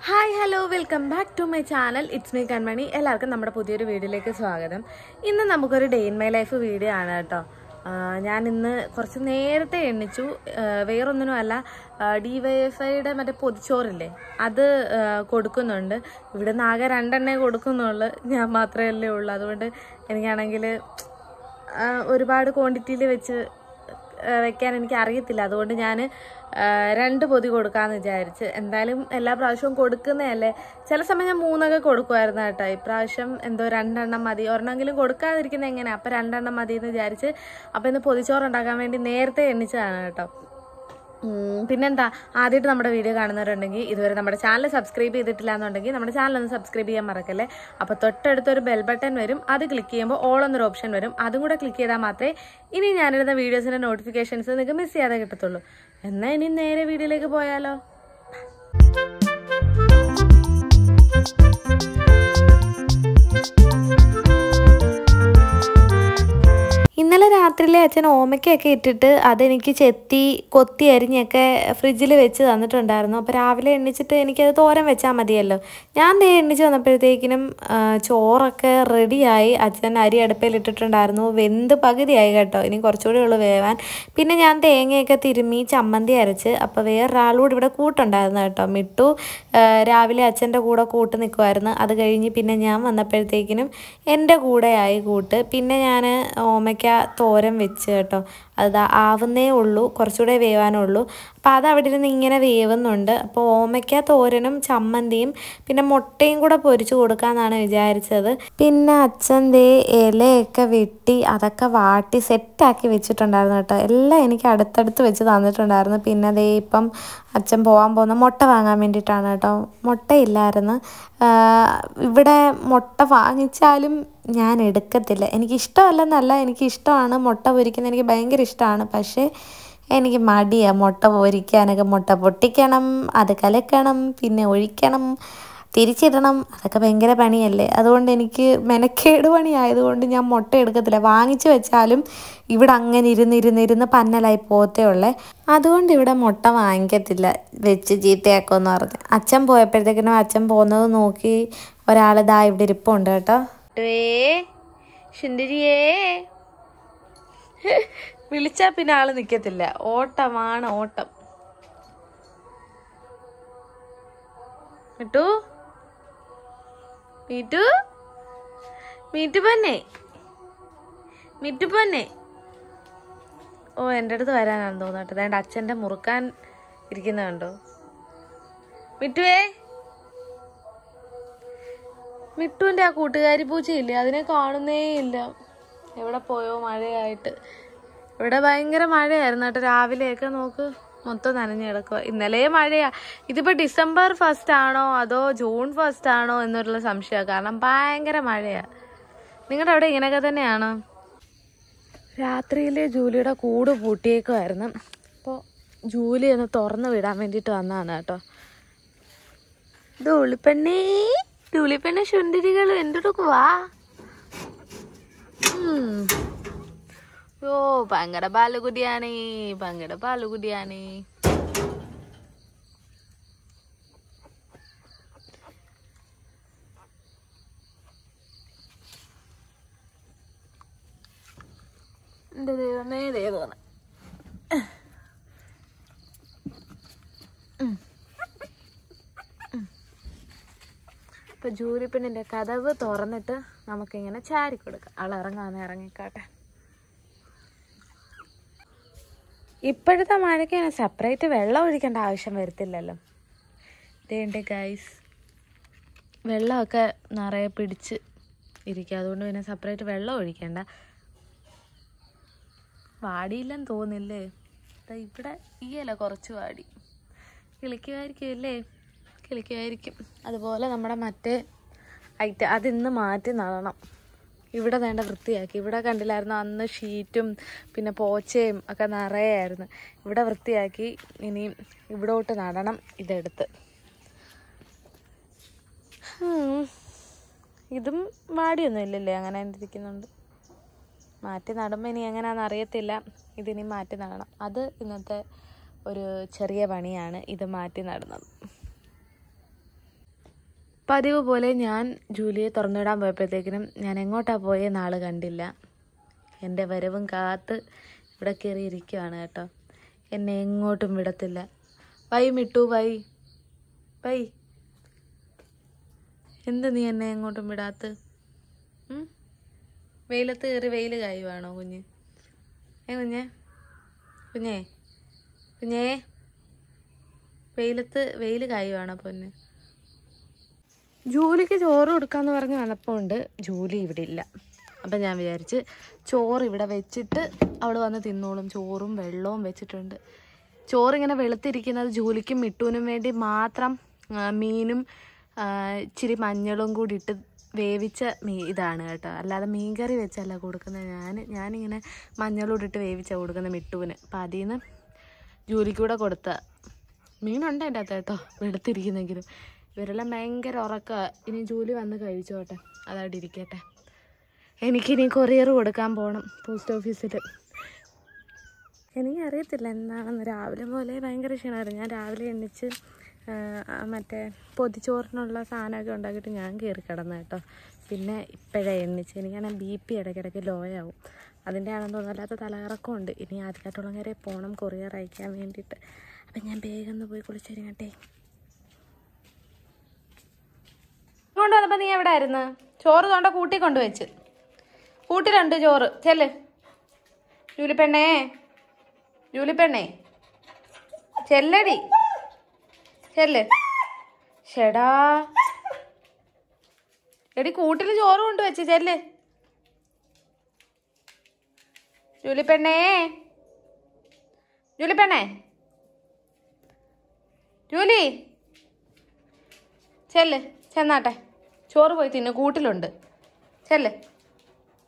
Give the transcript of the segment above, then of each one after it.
Hi hello welcome back to my channel. It's me Kanmani. എല്ലാവർക്കും നമ്മുടെ പുതിയൊരു വീഡിയോയിലേക്ക് സ്വാഗതം. ഇന്ന് നമുക്കൊരു day in my life video ആണ് കേട്ടോ. ഞാൻ ഇന്ന് കുറച്ച് നേരത്തെ എണ്ണിച്ചു. വേറൊന്നിനുമല്ല, DYFIയുടെ മറ്റേ പൊതിച്ചോറില്ലേ അത് കൊടുക്കുന്നുണ്ട്. ഇവിടെ നിന്ന് ആകെ 2 എണ്ണേ കൊടുക്കുന്നുള്ളൂ, ഞാൻ മാത്രമല്ലേ ഉള്ളൂ. അതുകൊണ്ട് എനിക്കാണെങ്കിൽ ഒരുപാട് ക്വാണ്ടിറ്റിയിൽ വെക്കാൻ എനിക്ക് അറിയത്തില്ല. അതുകൊണ്ട് ഞാൻ 2 പൊതി കൊടുക്കാമെന്ന് വിചാരിച്ച്. എന്തായാലും എല്ലാ പ്രാവശ്യവും കൊടുക്കുന്നതല്ലേ. ചില സമയം ഞാൻ 3 ഒക്കെ കൊടുക്കുമായിരുന്നു കേട്ടോ. ഇപ്രാവശ്യം എന്തോ 2 എണ്ണം മതി, ഒരെണ്ണമെങ്കിലും കൊടുക്കാതിരിക്കുന്നത് എങ്ങനെയാണ്. അപ്പം 2 എണ്ണം മതി എന്ന് വിചാരിച്ച് അപ്പം ഇന്ന് പൊതിച്ചോറ് ഉണ്ടാക്കാൻ വേണ്ടി നേരത്തെ എണ്ണിച്ചതാണ് കേട്ടോ. പിന്നെന്താ, ആദ്യമായിട്ട് നമ്മുടെ വീഡിയോ കാണുന്നവരുണ്ടെങ്കിൽ ഇതുവരെ നമ്മുടെ ചാനൽ സബ്സ്ക്രൈബ് ചെയ്തിട്ടില്ല എന്നുണ്ടെങ്കിൽ നമ്മുടെ ചാനൽ ഒന്ന് സബ്സ്ക്രൈബ് ചെയ്യാൻ മറക്കല്ലേ. അപ്പോൾ തൊട്ടടുത്തൊരു ബെൽ ബട്ടൺ വരും, അത് ക്ലിക്ക് ചെയ്യുമ്പോൾ ഓൾ എന്നൊരു ഓപ്ഷൻ വരും. അതും കൂടെ ക്ലിക്ക് ചെയ്താൽ മാത്രമേ ഇനി ഞാനിടുന്ന വീഡിയോസിൻ്റെ നോട്ടിഫിക്കേഷൻസ് നിങ്ങൾക്ക് മിസ് ചെയ്യാതെ കിട്ടത്തുള്ളൂ. എന്നാൽ ഇനി നേരെ വീഡിയോയിലേക്ക് പോയാലോ. ഇന്നലെ രാത്രിയിലെ അച്ഛൻ ഓമയ്ക്കൊക്കെ ഇട്ടിട്ട് അതെനിക്ക് കൊത്തി അരിഞ്ഞൊക്കെ ഫ്രിഡ്ജിൽ വെച്ച് തന്നിട്ടുണ്ടായിരുന്നു. അപ്പോൾ രാവിലെ എണ്ണിച്ചിട്ട് എനിക്കത് തോരൻ വെച്ചാൽ മതിയല്ലോ. ഞാൻ എണ്ണിച്ച് വന്നപ്പോഴത്തേക്കിനും ചോറൊക്കെ റെഡിയായി. അച്ഛൻ അരി അടുപ്പയിലിട്ടിട്ടുണ്ടായിരുന്നു. വെന്ത് പകുതിയായി കേട്ടോ, ഇനി കുറച്ചുകൂടി ഉള്ളു വേവാൻ. പിന്നെ ഞാൻ തേങ്ങയൊക്കെ തിരുമ്മി ചമ്മന്തി അരച്ച്. അപ്പോൾ വേറൊരാളൂടെ ഇവിടെ കൂട്ടുണ്ടായിരുന്നു കേട്ടോ. മിട്ടു രാവിലെ അച്ഛൻ്റെ കൂടെ കൂട്ട് നിൽക്കുമായിരുന്നു. അത് കഴിഞ്ഞ് പിന്നെ ഞാൻ വന്നപ്പോഴത്തേക്കിനും എൻ്റെ കൂടെയായി കൂട്ട്. പിന്നെ ഞാൻ ഓമയ്ക്ക തോരൻ വെച്ച് കേട്ടോ. അത് ആവുന്നേ ഉള്ളൂ, കുറച്ചുകൂടെ വേവാനുള്ളൂ. അപ്പോൾ അത് അവിടെ ഇരുന്ന് ഇങ്ങനെ വേവുന്നുണ്ട്. അപ്പോൾ ഓമയ്ക്ക തോരനും ചമ്മന്തിയും പിന്നെ മുട്ടയും കൂടെ പൊരിച്ചു കൊടുക്കാമെന്നാണ് വിചാരിച്ചത്. പിന്നെ അച്ഛൻ ഇലയൊക്കെ വെട്ടി അതൊക്കെ വാട്ടി സെറ്റാക്കി വെച്ചിട്ടുണ്ടായിരുന്നു കേട്ടോ. എല്ലാം എനിക്ക് അടുത്തടുത്ത് വെച്ച് തന്നിട്ടുണ്ടായിരുന്നു. പിന്നെ ഇപ്പം അച്ഛൻ പോകാൻ പോകുന്ന മുട്ട വാങ്ങാൻ വേണ്ടിയിട്ടാണ് കേട്ടോ. മുട്ടയില്ലായിരുന്നു ഇവിടെ. മുട്ട വാങ്ങിച്ചാലും ഞാൻ എടുക്കത്തില്ല. എനിക്കിഷ്ടമല്ലെന്നല്ല, എനിക്കിഷ്ടമാണ് മുട്ട പൊരിക്കുന്നത്, എനിക്ക് ഭയങ്കര ഇഷ്ടമാണ്. പക്ഷേ എനിക്ക് മടിയാണ് മുട്ട പൊരിക്കാനൊക്കെ. മുട്ട പൊട്ടിക്കണം, അത് കലക്കണം, പിന്നെ ഒഴിക്കണം, തിരിച്ചിടണം, അതൊക്കെ ഭയങ്കര പണിയല്ലേ. അതുകൊണ്ട് എനിക്ക് മെനക്കേട് പണിയായതുകൊണ്ട് ഞാൻ മുട്ട എടുക്കത്തില്ല. വാങ്ങിച്ചു വെച്ചാലും ഇവിടെ അങ്ങനെ ഇരുന്നിരുന്നിരുന്ന് പന്നലായി പോകത്തേ ഉള്ളേ. അതുകൊണ്ട് ഇവിടെ മുട്ട വാങ്ങിക്കത്തില്ല, വെച്ച് ചീത്തയാക്കുമെന്ന് പറഞ്ഞ്. അച്ഛൻ പോയപ്പോഴത്തേക്കിനും അച്ഛൻ പോകുന്നത് നോക്കി ഒരാളിതാ ഇവിടെ ഇരിപ്പുണ്ട് കേട്ടോ. സുന്ദരിയേ വിളിച്ചാ പിന്നെ ആള് നിക്കത്തില്ല. ഓട്ടമാണ് ഓട്ടം. മിട്ടു മീറ്റു മീറ്റു പൊന്നെ, മിറ്റു പൊന്നെ. ഓ, എൻ്റെ അടുത്ത് വരാനാണെന്ന് തോന്നട്ടെ. അതായത് അച്ഛൻ്റെ മുറുക്കാൻ ഇരിക്കുന്ന കണ്ടോ. മിറ്റുവേ, മിട്ടുവിൻ്റെ ആ കൂട്ടുകാരി പൂച്ചയില്ലേ, അതിനെ കാണുന്നേ ഇല്ല. എവിടെ പോയോ മഴയായിട്ട്. ഇവിടെ ഭയങ്കര മഴയായിരുന്നു കേട്ടോ. രാവിലെയൊക്കെ നോക്ക്, മൊത്തം നനഞ്ഞു കിടക്കുക. ഇന്നലെ മഴയാ. ഇതിപ്പോൾ ഡിസംബർ 1 ആണോ അതോ ജൂൺ 1 ആണോ എന്നുള്ള സംശയമാണ്. കാരണം ഭയങ്കര മഴയാണ്. നിങ്ങളുടെ അവിടെ ഇങ്ങനെയൊക്കെ തന്നെയാണോ? രാത്രിയിൽ ജൂലിയുടെ കൂട് പൂട്ടിയേക്കുമായിരുന്നു. അപ്പോൾ ജൂലി ഒന്ന് തുറന്ന് വിടാൻ വേണ്ടിയിട്ട് വന്നതാണ് കേട്ടോ. ധൂളിപ്പെണ്ണേ സുന്ദരികൾ എന്തൊക്കെ വാ. ഓ, ഭയങ്കര പാലുകുടിയാണ്, ഭയങ്കര പാലുകുടിയാണ്. എൻ്റെ ദൈവമേ, ദൈവമാണ്. ഇപ്പം ജൂലിപ്പെണ്ണിൻ്റെ കതവ് തുറന്നിട്ട് നമുക്കിങ്ങനെ ചാരി കൊടുക്കാം. ആളിറങ്ങാന്ന് ഇറങ്ങിക്കാട്ടെ. ഇപ്പോഴത്തെ മഴയ്ക്ക് ഇങ്ങനെ സെപ്പറേറ്റ് വെള്ളം ഒഴിക്കേണ്ട ആവശ്യം വരത്തില്ലല്ലോ. ഇതേണ്ട ഗൈസ്, വെള്ളമൊക്കെ നിറയെ പിടിച്ച് ഇരിക്കുക. അതുകൊണ്ട് പിന്നെ സെപ്പറേറ്റ് വെള്ളം ഒഴിക്കേണ്ട. വാടിയില്ലെന്ന് തോന്നില്ലേ. ഇവിടെ ഈ ഇല കുറച്ച് വാടി. കിളിക്കുമായിരിക്കും അല്ലേ, കിളിക്കുമായിരിക്കും. അതുപോലെ നമ്മുടെ മറ്റേ അതിന്ന് മാറ്റി നടണം. ഇവിടെ വേണ്ട വൃത്തിയാക്കി. ഇവിടെ കണ്ടില്ലായിരുന്നു അന്ന് ഷീറ്റും പിന്നെ പോച്ചയും ഒക്കെ നിറയായിരുന്നു. ഇവിടെ വൃത്തിയാക്കി. ഇനി ഇവിടോട്ട് നടണം ഇതെടുത്ത്. ഇതും വാടിയൊന്നും ഇല്ലല്ലേ, അങ്ങനെ ഇരിക്കുന്നുണ്ട്. മാറ്റി നടുമ്പോൾ ഇനി എങ്ങനെയാണെന്ന് അറിയത്തില്ല. ഇതിനി മാറ്റി നടണം. അത് ഇന്നത്തെ ഒരു ചെറിയ പണിയാണ്, ഇത് മാറ്റി നടുന്നത്. പതിവ് പോലെ ഞാൻ ജൂലിയെ തുറന്നുവിടാൻ പോയപ്പോഴത്തേക്കിനും ഞാൻ എങ്ങോട്ടാണ് പോയെന്ന് ആൾ കണ്ടില്ല. എൻ്റെ വരവും കാത്ത് ഇവിടെ കയറി ഇരിക്കുവാണ് കേട്ടോ. എന്നെ എങ്ങോട്ടും വിടത്തില്ല. വൈ മിട്ടു വൈ വൈ, എന്ത് നീ എന്നെ എങ്ങോട്ടും വിടാത്ത? വെയിലത്ത് കയറി വെയിൽ കായുവാണോ കുഞ്ഞ്? കുഞ്ഞേ കുഞ്ഞേ കുഞ്ഞേ, വെയിലത്ത് വെയിൽ കായുവാണോ പൊന്ന്? ജൂലിക്ക് ചോറ് കൊടുക്കാമെന്ന് പറഞ്ഞ് വന്നപ്പോൾ ഉണ്ട് ജൂലി ഇവിടെ ഇല്ല. അപ്പം ഞാൻ വിചാരിച്ച് ചോറ് ഇവിടെ വെച്ചിട്ട് അവൾ വന്ന് തിന്നോളും. ചോറും വെള്ളവും വെച്ചിട്ടുണ്ട്. ചോറിങ്ങനെ വെളുത്തിരിക്കുന്നത് ജൂലിക്കും മിട്ടൂനും വേണ്ടി മാത്രം മീനും ഇച്ചിരി മഞ്ഞളും കൂടി ഇട്ട് വേവിച്ച ഇതാണ് കേട്ടോ. അല്ലാതെ മീൻകറി വെച്ചല്ല കൊടുക്കുന്നത്. ഞാനിങ്ങനെ മഞ്ഞളും ഇട്ട് വേവിച്ചാണ് കൊടുക്കുന്നത് മിട്ടൂന്. അപ്പം അതിൽ നിന്ന് ജൂലിക്കൂടെ കൊടുത്ത മീനുണ്ട് എൻ്റെ അകത്ത് കേട്ടോ, വെളുത്തിരിക്കുന്നെങ്കിലും. ഇവരെല്ലാം ഭയങ്കര ഉറക്കമാണ്. ഇനി ജൂലി വന്ന് കഴിച്ചോട്ടെ, അതവിടെ ഇരിക്കട്ടെ. എനിക്കിനി കൊറിയർ കൊടുക്കാൻ പോകണം പോസ്റ്റ് ഓഫീസിൽ. എനിക്കറിയത്തില്ല എന്താണെന്ന്. രാവിലെ പോലെ ഭയങ്കര ക്ഷീണമായിരുന്നു. ഞാൻ രാവിലെ എണ്ണിച്ച് മറ്റേ പൊതിച്ചോറിനുള്ള സാധനമൊക്കെ ഉണ്ടാക്കിയിട്ട് ഞാൻ കയറി കിടന്നു കേട്ടോ. പിന്നെ ഇപ്പോഴേ എണ്ണിച്ച് എനിക്കാണെങ്കിൽ BP ഇടയ്ക്കിടയ്ക്ക് ലോ ആവും. അതിൻ്റെ ആണെന്ന് തോന്നല്ലാത്ത തലകറക്കമുണ്ട്. ഇനി ആദ്യമായിട്ടുള്ളവരെ പോകണം കൊറിയർ അയക്കാൻ വേണ്ടിയിട്ട്. അപ്പം ഞാൻ വേഗം ഒന്ന് പോയി കുളിച്ചൊരുങ്ങട്ടെ. കൊണ്ടുവന്നപ്പോൾ നീ എവിടെ ആയിരുന്നു? ചോറ് തൊണ്ട കൂട്ടി കൊണ്ടുവച്ച്. കൂട്ടിലുണ്ട് ചോറ്. ചെല്ല് ജൂലിപ്പെണ്ണേ, ജൂലിപ്പെണ്ണേ ചെല്ലടി, ചെല്ല്. ഷെടാ എടി, കൂട്ടിൽ ചോറ് കൊണ്ടുവച്ച് ചെല്ല്. ജൂലിപ്പെണ്ണേ, ജൂലിപ്പെണ്ണേ, ജൂലി ചെല്ല്. ചെന്നാട്ടെ, ചോറ് പോയി തിന്നു, കൂട്ടിലുണ്ട്. ചെല്ല്,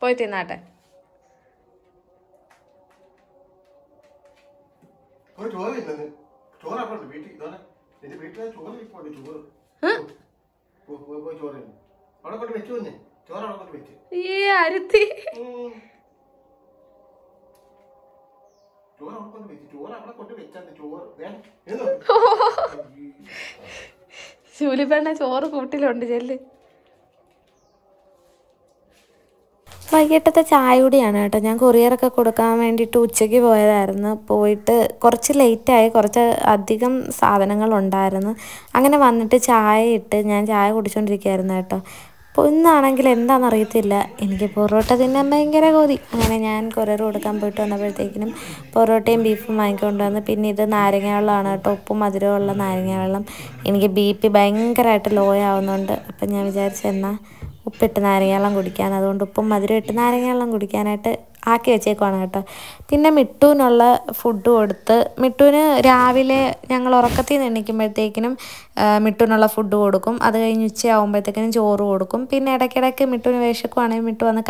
പോയി തിന്നാട്ടെ. ഈ അരുത്തി ജൂലിപ്പെണ്ണ ചോറ് കൂട്ടിലുണ്ട്. ചെല്ല്. വൈകിട്ടത്തെ ചായ കൂടിയാണ് കേട്ടോ. ഞാൻ കൊറിയറൊക്കെ കൊടുക്കാൻ വേണ്ടിയിട്ട് ഉച്ചയ്ക്ക് പോയതായിരുന്നു. പോയിട്ട് കുറച്ച് ലേറ്റായി, കുറച്ച് അധികം സാധനങ്ങളുണ്ടായിരുന്നു. അങ്ങനെ വന്നിട്ട് ചായ ഇട്ട് ഞാൻ ചായ കുടിച്ചുകൊണ്ടിരിക്കുകയായിരുന്നു കേട്ടോ. അപ്പോൾ ഇന്നാണെങ്കിൽ എന്താണെന്നറിയത്തില്ല, എനിക്ക് പൊറോട്ട തിന്നാൻ ഭയങ്കര കൊതി. അങ്ങനെ ഞാൻ കൊറിയർ കൊടുക്കാൻ പോയിട്ട് വന്നപ്പോഴത്തേക്കിനും പൊറോട്ടയും ബീഫും വാങ്ങിക്കൊണ്ട് വന്ന്. പിന്നെ ഇത് നാരങ്ങ വെള്ളമാണ് കേട്ടോ, ഉപ്പും മധുരമുള്ള നാരങ്ങ വെള്ളം. എനിക്ക് BP ഭയങ്കരമായിട്ട് ലോ ആവുന്നുണ്ട്. അപ്പം ഞാൻ വിചാരിച്ചു എന്നാൽ ഉപ്പിട്ട് നാരങ്ങ വെള്ളം കുടിക്കാൻ. അതുകൊണ്ട് ഉപ്പും മധുരം ഇട്ട് നാരങ്ങ വെള്ളം കുടിക്കാനായിട്ട് ആക്കി വെച്ചേക്കുവാണ് കേട്ടോ. പിന്നെ മിട്ടൂനുള്ള ഫുഡ് കൊടുത്ത്, മിട്ടൂന് രാവിലെ ഞങ്ങൾ ഉറക്കത്തിൽ നിന്ന് എണീക്കുമ്പോഴത്തേക്കിനും മിട്ടൂനുള്ള ഫുഡ് കൊടുക്കും. അത് കഴിഞ്ഞ് ഉച്ചയാകുമ്പോഴത്തേക്കിനും ചോറ് കൊടുക്കും. പിന്നെ ഇടയ്ക്കിടയ്ക്ക് മിട്ടൂന് വിശക്കുവാണെങ്കിൽ മിട്ടു വന്ന്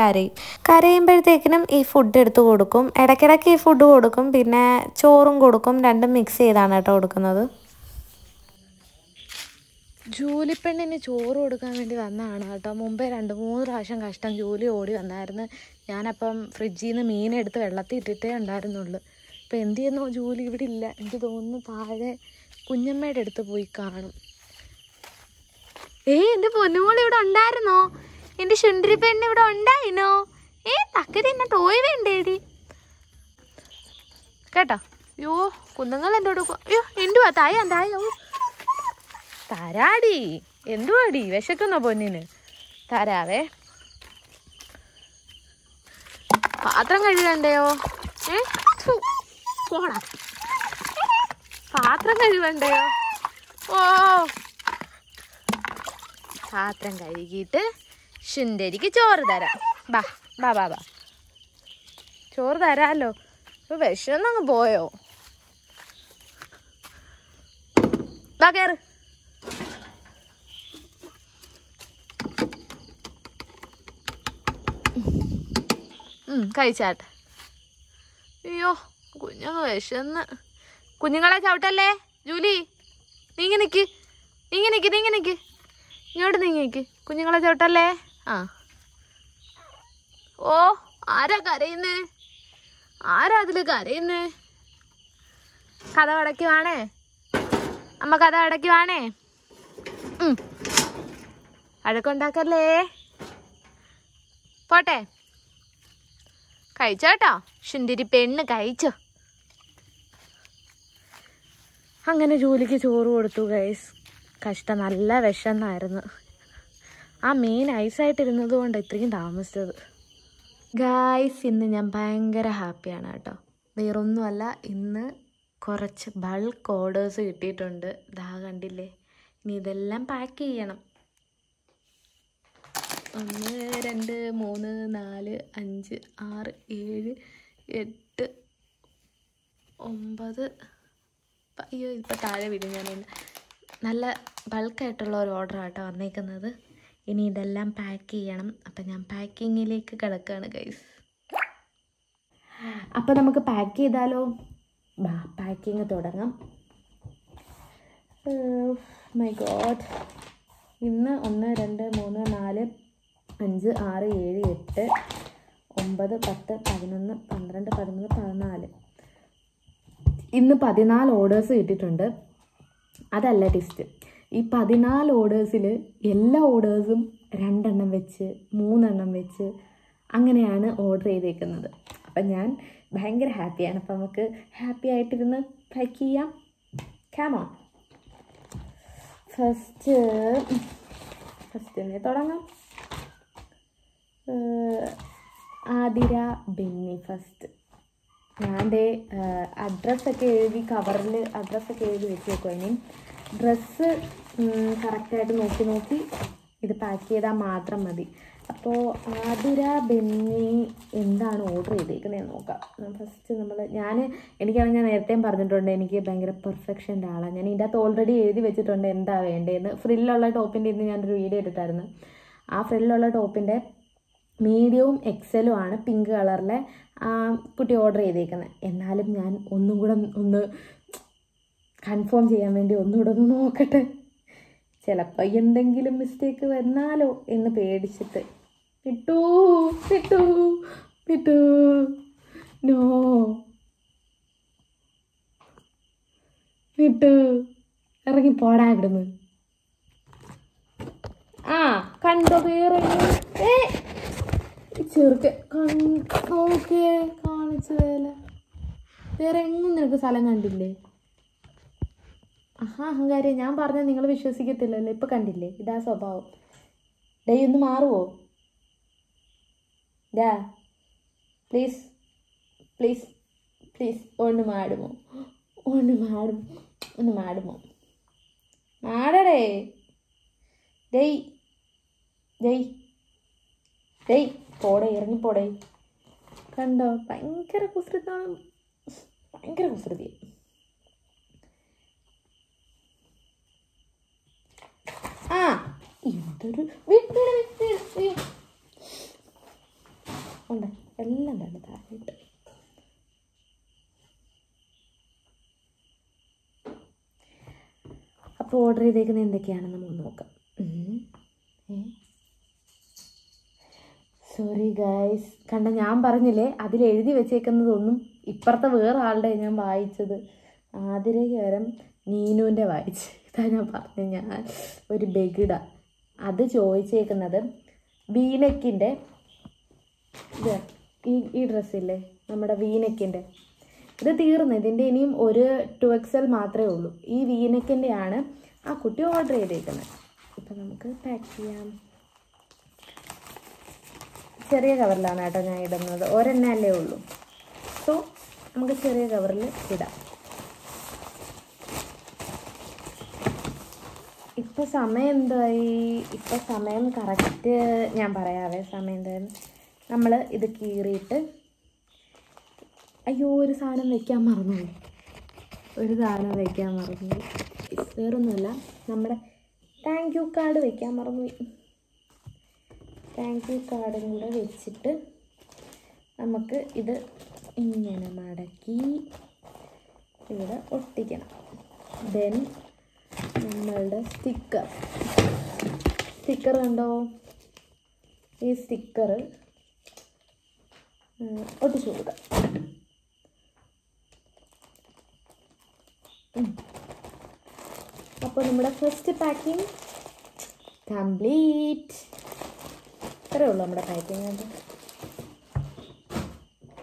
കരയുമ്പോഴത്തേക്കിനും ഈ ഫുഡ് എടുത്ത് കൊടുക്കും. ഇടയ്ക്കിടയ്ക്ക് ഈ ഫുഡ് കൊടുക്കും, പിന്നെ ചോറും കൊടുക്കും. രണ്ടും മിക്സ് ചെയ്താണ് കേട്ടോ കൊടുക്കുന്നത്. ജൂലിപ്പെണ്ണിന് ചോറ് കൊടുക്കാൻ വേണ്ടി വന്നതാണ് കേട്ടോ. മുമ്പേ 2-3 പ്രാവശ്യം കഷ്ടം ജൂലി ഓടി വന്നായിരുന്നു. ഞാനപ്പം ഫ്രിഡ്ജിൽ നിന്ന് മീനെടുത്ത് വെള്ളത്തിൽ ഇട്ടിട്ടേ ഉണ്ടായിരുന്നുള്ളൂ. ഇപ്പം എന്ത് ചെയ്യുന്നോ ജൂലി ഇവിടെ ഇല്ല. എനിക്ക് തോന്നുന്നു താഴെ കുഞ്ഞമ്മയുടെ അടുത്ത് പോയി കാണും. എൻ്റെ പൊന്നുമോൾ ഇവിടെ ഉണ്ടായിരുന്നോ? എൻ്റെ ശുണ്ടരി പെണ്ണ് ഇവിടെ ഉണ്ടായിരുന്നോ? തക്കരി എന്നെ ടോയ് വേണ്ടേടി കേട്ടോ. അയ്യോ കുന്നുങ്ങൾ എൻ്റെ കൊടുക്കും. അയ്യോ എന്തുവാ തായോ തരാടി. എന്തുവാടി വിശക്കുന്നോ പൊന്നിന്? തരാവേ. പാത്രം കഴുകണ്ടയോ? പോടാ, പാത്രം കഴുകണ്ടയോ? ഓ, പാത്രം കഴുകിയിട്ട് ശുണ്ടരിക്ക് ചോറ് തരാം. ബാ ബാ ബാ ബാ, ചോറ് തരാമല്ലോ. ഇപ്പൊ വിശന്നങ്ങ് പോയോ? ബാ കയറ്. കഴിച്ചാട്ടെ. അയ്യോ കുഞ്ഞങ്ങ് വിശന്ന്. കുഞ്ഞുങ്ങളെ ചവിട്ടല്ലേ ജൂലി. നീങ്ങി നിൽക്ക്, ഇങ്ങോട്ട് നീങ്ങി. കുഞ്ഞുങ്ങളെ ചവിട്ടല്ലേ. ഓ, ആരാ കരയുന്നേ? ആരാ അതില് കരയുന്നേ? കഥ അടയ്ക്കുവാണേ അമ്മ, കഥ അടയ്ക്കുവാണേ. അഴക്കുണ്ടാക്കല്ലേ. പോട്ടെ, കഴിച്ചോട്ടോ. ശുന്തിരി പെണ്ണ് കഴിച്ചോ. അങ്ങനെ ജോലിക്ക് ചോറ് കൊടുത്തു ഗൈസ്. കഷ്ടം, നല്ല വിശന്നായിരുന്നു. ആ മീൻ ഐസായിട്ടിരുന്നത് കൊണ്ട് ഇത്രയും താമസിച്ചത്. ഗൈസ്, ഇന്ന് ഞാൻ ഭയങ്കര ഹാപ്പിയാണ് കേട്ടോ. വേറൊന്നുമല്ല, ഇന്ന് കുറച്ച് ബൾക്ക് ഓർഡേഴ്സ് കിട്ടിയിട്ടുണ്ട്. ദാ കണ്ടില്ലേ. ഇനി ഇതെല്ലാം പാക്ക് ചെയ്യണം. 1 2 3 4 5 6 7 8 9. അയ്യോ, ഇപ്പം താഴെ വീഴും ഞാനൊന്ന്. നല്ല ബൾക്കായിട്ടുള്ള ഒരു ഓർഡറാട്ടോ വന്നേക്കുന്നത്. ഇനി ഇതെല്ലാം പാക്ക് ചെയ്യണം. അപ്പം ഞാൻ പാക്കിങ്ങിലേക്ക് കിടക്കുകയാണ് ഗൈസ്. അപ്പം നമുക്ക് പാക്ക് ചെയ്താലോ? പാക്കിങ് തുടങ്ങാം. മൈ ഗോഡ്, ഇന്ന് 1 2 3 4 5 6 7 8 9 10 11 12 13 14. ഇന്ന് 14 ഓർഡേഴ്സ് കിട്ടിയിട്ടുണ്ട്. അതല്ല ടിസ്റ്റ്. ഈ 14 ഓർഡേഴ്സിൽ എല്ലാ ഓർഡേഴ്സും 2 എണ്ണം വെച്ച് 3 എണ്ണം വെച്ച് അങ്ങനെയാണ് ഓർഡർ ചെയ്തേക്കുന്നത്. അപ്പം ഞാൻ ഭയങ്കര ഹാപ്പിയാണ്. അപ്പം നമുക്ക് ഹാപ്പി ആയിട്ടിരുന്ന് പാക്ക് ചെയ്യാം. കാമോൺ. ഫസ്റ്റ് തുടങ്ങാം. ആതിര ബെന്നി ഫസ്റ്റ്. ഞാൻ അഡ്രസ്സൊക്കെ എഴുതി കവറിൽ അഡ്രസ്സൊക്കെ എഴുതി വെച്ചേക്കും. ഇനി ഡ്രസ്സ് കറക്റ്റായിട്ട് നോക്കി ഇത് പാക്ക് ചെയ്താൽ മാത്രം മതി. അപ്പോൾ ആതിര ബെന്നി എന്താണ് ഓർഡർ ചെയ്തേക്കുന്നതെന്ന് നോക്കാം. ഫസ്റ്റ് എനിക്കാണെങ്കിൽ ഞാൻ നേരത്തെയും പറഞ്ഞിട്ടുണ്ട്, എനിക്ക് ഭയങ്കര പെർഫെക്ഷൻ്റെ ആളാണ്. ഞാൻ ഇതിൻ്റെ അകത്ത് ഓൾറെഡി എഴുതി വെച്ചിട്ടുണ്ട് എന്താ വേണ്ടതെന്ന്. ഫ്രില്ലുള്ള ടോപ്പിൻ്റെ ഇന്ന് ഞാനൊരു വീഡിയോ ഇട്ടിട്ടായിരുന്നു. ആ ഫ്രില്ലുള്ള ടോപ്പിൻ്റെ മീഡിയവും എക്സലും ആണ് പിങ്ക് കളറിലെ കുട്ടി ഓർഡർ ചെയ്തേക്കുന്നത്. എന്നാലും ഞാൻ ഒന്നും കൂടെ ഒന്ന് കൺഫേം ചെയ്യാൻ വേണ്ടി ഒന്നുകൂടെ ഒന്ന് നോക്കട്ടെ. ചിലപ്പോൾ എന്തെങ്കിലും മിസ്റ്റേക്ക് വന്നാലോ എന്ന് പേടിച്ചിട്ട്. കിട്ടൂ നോ ഇറങ്ങി പോടാ ഇവിടുന്ന്. കണ്ടോ വേറെ ചെറുക്കെ നോക്കിയേ കാണിച്ചതേല. വേറെ എങ്ങും നിനക്ക് സ്ഥലം കണ്ടില്ലേ? അഹങ്കാരം. ഞാൻ പറഞ്ഞാൽ നിങ്ങൾ വിശ്വസിക്കത്തില്ലല്ലോ. ഇപ്പം കണ്ടില്ലേ, ഇതാ സ്വഭാവം. ഒന്ന് മാറുവോ? പ്ലീസ് ഒന്ന് മാടുമോ? മാടടേ. പോടേ, ഇറങ്ങിപ്പോടേ. കണ്ടോ, ഭയങ്കര കുസൃതാണ്. ഭയങ്കര കുസൃതി. എന്തൊരു ഉണ്ട്. എല്ലാം തന്നെ താഴെയിട്ട്. അപ്പോൾ ഓർഡർ ചെയ്തേക്കുന്നത് എന്തൊക്കെയാണെന്ന് നമുക്ക് നോക്കാം. Sorry guys. കണ്ട, ഞാൻ പറഞ്ഞില്ലേ അതിലെഴുതി വെച്ചേക്കുന്നതൊന്നും ഇപ്പുറത്തെ വേറെ ആളുടെ ഞാൻ വായിച്ചത്. ആതിരയ്ക്ക് പകരം നീനുവിൻ്റെ വായിച്ച്. ഇതാ ഞാൻ പറഞ്ഞു, ഞാൻ ഒരു ബെഗിഡ. അത് ചോദിച്ചേക്കുന്നത് വീനെക്കിൻ്റെ ഈ ഡ്രസ്സില്ലേ, നമ്മുടെ വീനെക്കിൻ്റെ ഇത് തീർന്നു. ഇതിൻ്റെ ഇനിയും ഒരു 2XL മാത്രമേ ഉള്ളൂ. ഈ വീനെക്കിൻ്റെയാണ് ആ കുട്ടി ഓർഡർ ചെയ്തേക്കുന്നത്. ഇപ്പം നമുക്ക് പാക്ക് ചെയ്യാം. ചെറിയ കവറിലാണ് കേട്ടോ ഞാൻ ഇടുന്നത്. ഒരെണ്ണല്ലേ ഉള്ളൂ. സോ നമുക്ക് ചെറിയ കവറിൽ ഇടാം. ഇപ്പോൾ സമയം എന്തായി? ഇപ്പോൾ സമയം കറക്റ്റ് ഞാൻ പറയാവേ. സമയം എന്തായാലും നമ്മൾ ഇത് കീറിയിട്ട്, അയ്യോ ഒരു സാധനം വെക്കാൻ മറന്നുപോയി. വേറൊന്നുമല്ല, നമ്മുടെ താങ്ക് യു കാർഡ് വെക്കാൻ മറന്നുപോയി. താങ്ക് യു കാർഡും കൂടെ വെച്ചിട്ട് നമുക്ക് ഇത് ഇങ്ങനെ മടക്കി ഇവിടെ ഒട്ടിക്കണം. ദെൻ നമ്മളുടെ സ്റ്റിക്കർ കണ്ടോ, ഈ സ്റ്റിക്കർ ഒട്ടിച്ചു കൊടുക്കാം. അപ്പോൾ നമ്മുടെ ഫസ്റ്റ് പാക്കിംഗ് കംപ്ലീറ്റ്. ഇത്രയേ ഉള്ളൂ നമ്മുടെ പാക്കിങ്.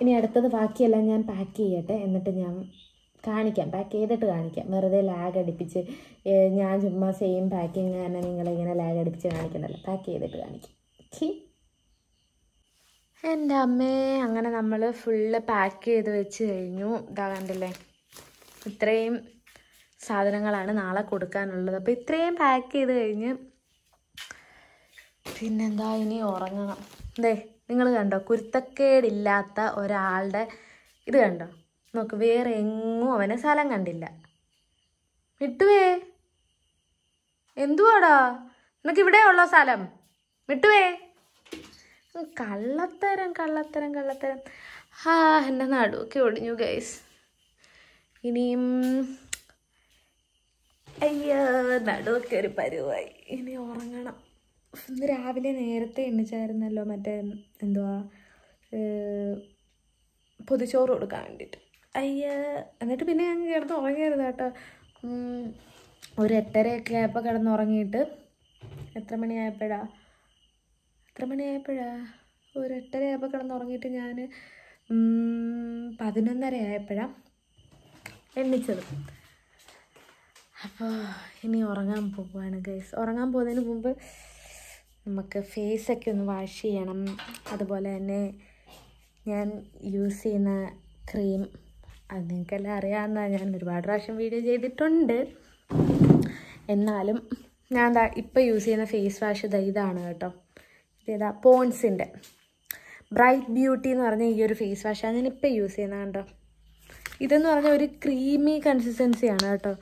ഇനി അടുത്തത് ബാക്കിയെല്ലാം ഞാൻ പാക്ക് ചെയ്യട്ടെ, എന്നിട്ട് ഞാൻ കാണിക്കാം, പാക്ക് ചെയ്തിട്ട് കാണിക്കാം. വെറുതെ ലാഗ് അടിപ്പിച്ച് ഞാൻ ചുമ്മാ സെയിം പാക്കിങ് തന്നെ നിങ്ങളിങ്ങനെ ലാഗ് അടിപ്പിച്ച് കാണിക്കണ്ടല്ലോ, പാക്ക് ചെയ്തിട്ട് കാണിക്കാം. ഓക്കെ. എൻ്റെ അമ്മേ, അങ്ങനെ നമ്മൾ ഫുള്ള് പാക്ക് ചെയ്ത് വെച്ച് കഴിഞ്ഞു. ഇതാ കണ്ടില്ലേ, ഇത്രയും സാധനങ്ങളാണ് നാളെ കൊടുക്കാനുള്ളത്. അപ്പോൾ ഇത്രയും പാക്ക് ചെയ്ത് കഴിഞ്ഞ് പിന്നെന്താ, ഇനി ഉറങ്ങണം. ദേ നിങ്ങൾ കണ്ടോ, കുരുത്തക്കേടില്ലാത്ത ഒരാളുടെ ഇത് കണ്ടോ, നോക്ക്, വേറെ എങ്ങും അവന് സ്ഥലം കണ്ടില്ല. മിട്ടുവേ, എന്തുവാടാ നിനക്ക് ഇവിടെ ഉള്ള സ്ഥലം? മിട്ടുവേ, കള്ളത്തരം കള്ളത്തരം കള്ളത്തരം. എൻ്റെ നടുവൊക്കെ ഒടിഞ്ഞു ഗൈസ്. ഇനിയും അയ്യോ, നടുവൊക്കെ ഒരു പരുവായി. ഇനി ഉറങ്ങണം. ഇന്ന് രാവിലെ നേരത്തെ എണ്ണിച്ചായിരുന്നല്ലോ, മറ്റേ എന്തുവാ പൊതിച്ചോറ് കൊടുക്കാൻ വേണ്ടിയിട്ട്. അയ്യോ, എന്നിട്ട് പിന്നെ ഞാൻ കിടന്ന് ഉറങ്ങിയായിരുന്നു കേട്ടോ. ഒരു 8:30 ആയപ്പോൾ കിടന്നുറങ്ങിയിട്ട് എത്ര മണിയായപ്പോഴാ ഒരു 8:30 ആയപ്പോൾ കിടന്നുറങ്ങിയിട്ട് ഞാൻ 11:30 ആയപ്പോഴാണ് എണ്ണിച്ചത്. അപ്പോൾ ഇനി ഉറങ്ങാൻ പോവുകയാണ് ഗൈസ്. ഉറങ്ങാൻ പോകുന്നതിന് മുമ്പ് നമുക്ക് ഫേസൊക്കെ ഒന്ന് വാഷ് ചെയ്യണം. അതുപോലെ തന്നെ ഞാൻ യൂസ് ചെയ്യുന്ന ക്രീം, അത് നിങ്ങൾക്കെല്ലാം അറിയാവുന്നതാണ്, ഞാൻ ഒരുപാട് പ്രാവശ്യം വീഡിയോ ചെയ്തിട്ടുണ്ട്. എന്നാലും ഞാൻ ഇപ്പോൾ യൂസ് ചെയ്യുന്ന ഫേസ് വാഷ് ഇതാണ് കേട്ടോ. ഇതേതാ, പോൺസിൻ്റെ ബ്രൈറ്റ് ബ്യൂട്ടി എന്ന് പറഞ്ഞ ഈ ഒരു ഫേസ് വാഷാണ് ഞാനിപ്പോൾ യൂസ് ചെയ്യുന്നത് കേട്ടോ. ഇതെന്ന് പറഞ്ഞാൽ ഒരു ക്രീമി കൺസിസ്റ്റൻസിയാണ് കേട്ടോ.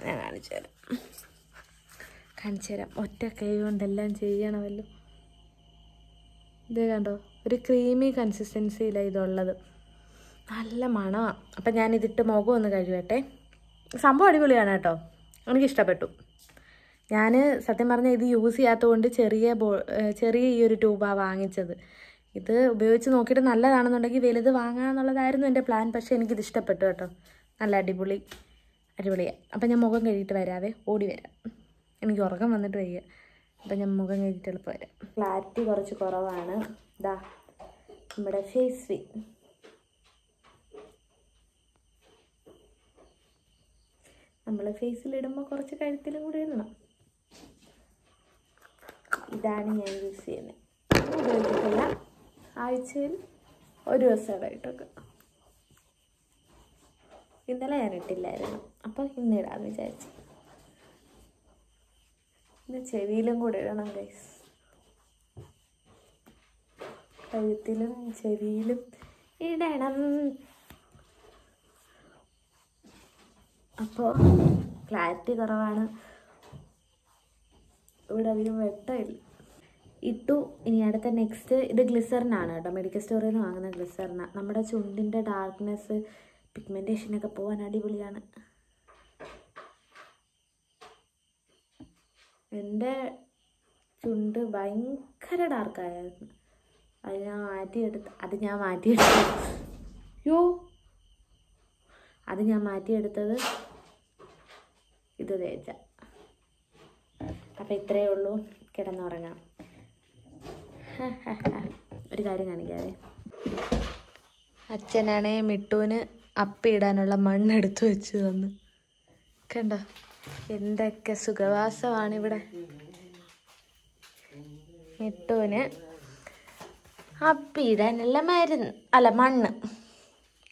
ഞാൻ കാണിച്ചു തരാം. ഒറ്റ കൈ കൊണ്ടെല്ലാം ചെയ്യണമല്ലോ. ഇത് കണ്ടോ, ഒരു ക്രീമി കൺസിസ്റ്റൻസിയിലാണ് ഇതുള്ളത്. നല്ല മണമാണ്. അപ്പം ഞാനിതിട്ട് മുഖം ഒന്ന് കഴുകട്ടെ. സംഭവം അടിപൊളിയാണ് കേട്ടോ, എനിക്കിഷ്ടപ്പെട്ടു. ഞാൻ സത്യം പറഞ്ഞാൽ ഇത് യൂസ് ചെയ്യാത്തതുകൊണ്ട് ചെറിയ ഈ ഒരു ട്യൂബാണ് വാങ്ങിച്ചത്. ഇത് ഉപയോഗിച്ച് നോക്കിയിട്ട് നല്ലതാണെന്നുണ്ടെങ്കിൽ വലുത് വാങ്ങാമെന്നുള്ളതായിരുന്നു എൻ്റെ പ്ലാൻ. പക്ഷേ എനിക്കിത് ഇഷ്ടപ്പെട്ടു കേട്ടോ, നല്ല അടിപൊളിയാണ്. അപ്പം ഞാൻ മുഖം കഴുകിയിട്ട് വരാവേ, ഓടി വരാം. എനിക്ക് ഉറക്കം വന്നിട്ട് വയ്യ. അപ്പം ഞാൻ മുഖം കഴുകിയിട്ട് എളുപ്പം വരാം. ക്ലാരിറ്റി കുറച്ച് കുറവാണ്. ഇതാ നമ്മുടെ ഫേസ് ക്രീം. നമ്മൾ ഫേസിലിടുമ്പോൾ കുറച്ച് കഴുത്തിലും കൂടി ഇടണം. ഇതാണ് ഞാൻ യൂസ് ചെയ്യുന്നത്. ഉപയോഗിക്കത്തില്ല, ആഴ്ചയിൽ ഒരു ദിവസമായിട്ടൊക്കെ. ഇന്നലെ ഞാൻ ഇട്ടില്ലായിരുന്നു, അപ്പോൾ ഇന്നിടാന്ന് വിചാരിച്ചു. ഇന്ന് ചെവിയിലും കൂടെ ഇടണം ഗൈസ്, കഴുത്തിലും ചെവിയിലും ഇടണം. അപ്പോൾ ക്ലാരിറ്റി കുറവാണ്, ഇവിടെ അധികം വെട്ടമില്ല. ഇട്ടു. ഇനി അടുത്ത നെക്സ്റ്റ് ഇത് ഗ്ലിസറിനാണ് കേട്ടോ, മെഡിക്കൽ സ്റ്റോറിൽ നിന്ന് വാങ്ങുന്ന ഗ്ലിസറിനാണ്. നമ്മുടെ ചുണ്ടിൻ്റെ ഡാർക്ക്നെസ്, പിഗ്മെൻറ്റേഷനൊക്കെ പോകാൻ അടിപൊളിയാണ്. എൻ്റെ ചുണ്ട് ഭയങ്കര ഡാർക്കായിരുന്നു. അത് ഞാൻ മാറ്റിയെടുത്തു. അത് ഞാൻ മാറ്റിയെടുത്തത് ഇത് തേച്ച. അപ്പം ഇത്രയേ ഉള്ളൂ, കിടന്നുറങ്ങാം. ഒരു കാര്യം കാണിക്കാതെ, അച്ഛനാണേ മിട്ടുവിന് അപ്പിയിടാനുള്ള മണ്ണെടുത്ത് വെച്ച് തന്നു. കണ്ടോ, എന്തൊക്കെ സുഖവാസമാണിവിടെ. മിട്ടുവിന് അപ്പിയിടാനുള്ള മണ്ണ്.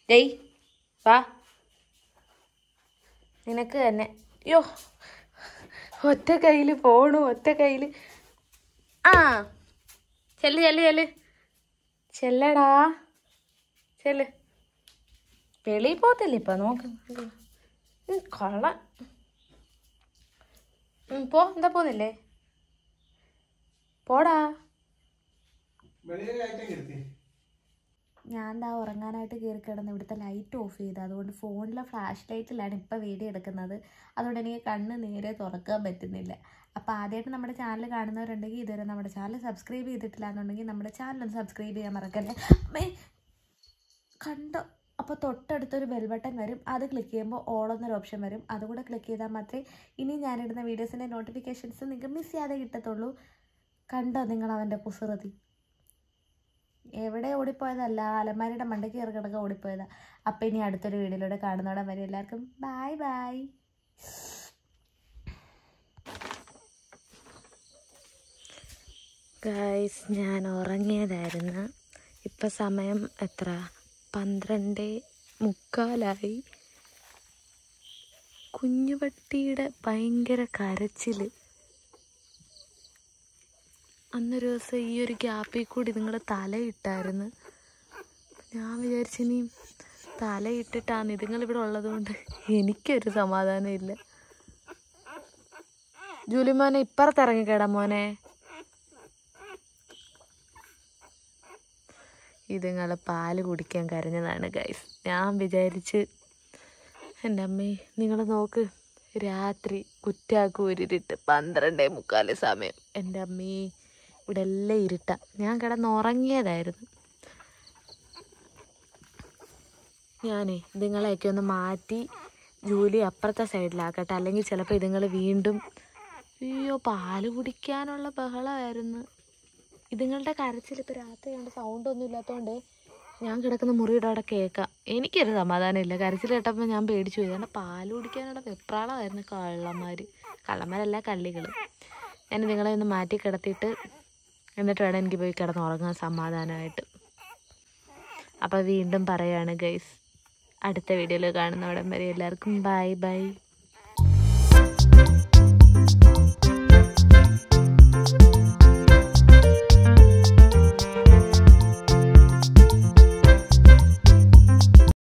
ജയ് വാ, നിനക്ക് തന്നെ. യോ, ഒറ്റ കയ്യിൽ പോണു, ഒറ്റ കയ്യിൽ. ആ ചെല്ലടാ, ചെല്ല്. വെളിയിൽ പോകത്തില്ല ഇപ്പം, നോക്ക് കൊള്ള. പോ, എന്താ പോന്നില്ലേ? പോടാ. ഞാൻ എന്താ ഉറങ്ങാനായിട്ട് കയറി കിടന്ന് ഇവിടുത്തെ ലൈറ്റ് ഓഫ് ചെയ്ത്, അതുകൊണ്ട് ഫോണിലെ ഫ്ലാഷ് ലൈറ്റിലാണ് ഇപ്പോൾ വീഡിയോ എടുക്കുന്നത്. അതുകൊണ്ട് എനിക്ക് കണ്ണ് നേരെ തുറക്കാൻ പറ്റുന്നില്ല. അപ്പോൾ ആദ്യമായിട്ട് നമ്മുടെ ചാനൽ കാണുന്നവരുണ്ടെങ്കിൽ ഇതുവരെ നമ്മുടെ ചാനൽ സബ്സ്ക്രൈബ് ചെയ്തിട്ടില്ല എന്നുണ്ടെങ്കിൽ നമ്മുടെ ചാനൽ ഒന്ന് സബ്സ്ക്രൈബ് ചെയ്യാൻ മറക്കല്ലേ. അമ്മേ കണ്ടോ, അപ്പോൾ തൊട്ടടുത്തൊരു ബെൽ ബട്ടൺ വരും. അത് ക്ലിക്ക് ചെയ്യുമ്പോൾ ഓൾ എന്നൊരു ഓപ്ഷൻ വരും. അതുകൂടെ ക്ലിക്ക് ചെയ്താൽ മാത്രമേ ഇനി ഞാനിടുന്ന വീഡിയോസിൻ്റെ നോട്ടിഫിക്കേഷൻസ് നിങ്ങൾക്ക് മിസ് ചെയ്യാതെ കിട്ടത്തുള്ളൂ. കണ്ടോ നിങ്ങൾ അവൻ്റെ കുസൃതി? എവിടെ ഓടിപ്പോയതല്ല, അലമാരിയുടെ മണ്ടയ്ക്ക് കയറി കിടക്കാൻ ഓടിപ്പോയതാണ്. അപ്പോൾ ഇനി അടുത്തൊരു വീഡിയോയിലൂടെ കാണുന്നോടെ വരെ എല്ലാവർക്കും ബൈ ബൈ. ഗൈസ്, ഞാൻ ഉറങ്ങിയതായിരുന്നു. ഇപ്പം സമയം എത്ര? 12:45. കുഞ്ഞുപട്ടിയുടെ ഭയങ്കര കരച്ചിൽ. അന്നൊരു ദിവസം ഈ ഒരു ഗ്യാപ്പിൽ കൂടി നിങ്ങൾ തലയിട്ടായിരുന്നു. ഞാൻ വിചാരിച്ചിനി തലയിട്ടിട്ടാണ് ഇതുങ്ങളിവിടെ ഉള്ളതുകൊണ്ട് എനിക്കൊരു സമാധാനമില്ല. ജൂലി മോനെ, ഇപ്പുറത്തിറങ്ങിക്കേടാ മോനെ. ഇതുങ്ങൾ പാല് കുടിക്കാൻ കരഞ്ഞതാണ് ഗൈസ്. ഞാൻ വിചാരിച്ച് എൻ്റെ അമ്മേ നിങ്ങൾ നോക്ക്, രാത്രി കുറ്റാക്കൂരിട്ട് 12:45 സമയം. എൻ്റെ അമ്മേ ഇവിടെ എല്ലാം ഇരുട്ടാ. ഞാൻ കിടന്നുറങ്ങിയതായിരുന്നു. ഞാനേ ഇതുങ്ങളെയൊക്കെ ഒന്ന് മാറ്റി ജൂലി അപ്പുറത്തെ സൈഡിലാക്കട്ടെ, അല്ലെങ്കിൽ ചിലപ്പോൾ ഇതുങ്ങൾ വീണ്ടും അയ്യോ പാല് കുടിക്കാനുള്ള ബഹളമായിരുന്നു. ഇതുങ്ങളുടെ കരച്ചിൽ ഇപ്പോൾ രാത്രി കണ്ട് സൗണ്ടൊന്നും ഇല്ലാത്തതുകൊണ്ട് ഞാൻ കിടക്കുന്ന മുറിയുടെ അവിടെ കേൾക്കാം. എനിക്കൊരു സമാധാനമില്ല. കരച്ചിൽ കേട്ടപ്പോൾ ഞാൻ പേടിച്ചു പോയി. കാരണം പാല് കുടിക്കാനുള്ള വെപ്രാളമായിരുന്നു കള്ളന്മാരല്ല കള്ളികൾ. ഞാൻ നിങ്ങളെ ഒന്ന് മാറ്റി കിടത്തിയിട്ട് എന്നിട്ട് വേണം എനിക്ക് പോയി കിടന്നുറങ്ങാൻ സമാധാനമായിട്ട്. അപ്പോൾ വീണ്ടും പറയുകയാണ് ഗൈസ്, അടുത്ത വീഡിയോയിൽ കാണുന്നവിടം വരെ എല്ലാവർക്കും ബൈ ബൈ.